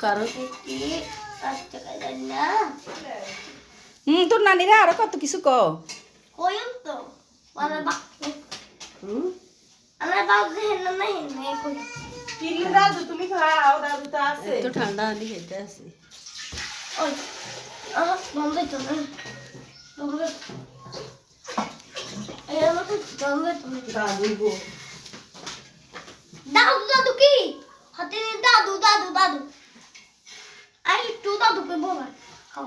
কারণ তোর নানিরা আরো কত কিছু ক কইম তো আমার বাপ আমার বাপ যে হেন না হেন কই কিলে দাদু তুমি খাও দাদু তো আছে তো ঠান্ডা আনি খেতে আছে ওই বন্ধ তো না বন্ধ এই আমাকে বন্ধ তুমি দাদু গো দাদু দাদু কি হাতে দাদু দাদু দাদু আই টু দাদু কে বল খাও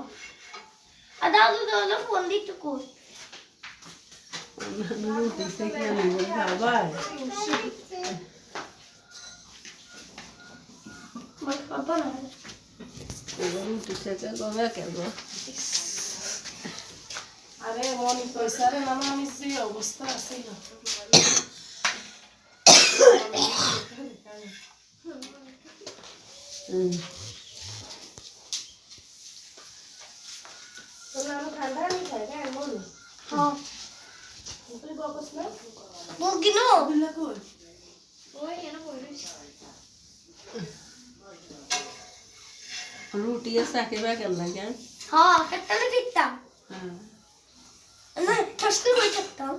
আর দাদু দাদু ফোন দিতে কই রুটি সেকে আমি খাবার বাবা না রুটি সেকে কবে করবো আরে মনি পয়সা রে মামা আমি যে অবস্থা আছে না তোরা আমি ঠান্ডা নি খাই কেন মনি হ্যাঁ তুই বকস না মুরগি নো দিলে কই ওই এনে কইরিস রুটি সাকে বা কেন লাগে হ্যাঁ কেটে দিতাম হ্যাঁ না ঠাসতে হই যেতাম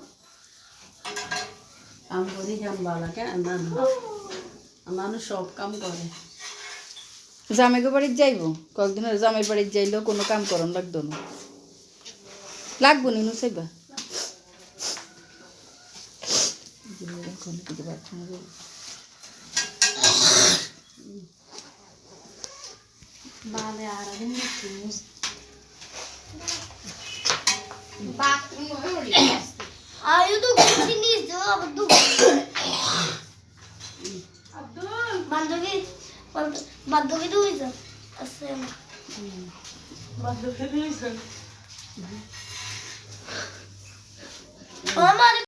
কাম করি কাম বালা কে না মানুষ সব কাম করে জামাইগো বাড়ির যাইবো কয়েকদিন জামাই বাড়ির যাইলেও কোনো কাম করন লাগতো না লাগবো নি নুসাইবা বালে আরাদিন দিছিস বাথরুম হলি আয়ু তো কিছু নিস যো আব্দু আব্দুল বান্ধবী বান্ধবী দুই যা আছে বাদ দিতে দিছেন আমার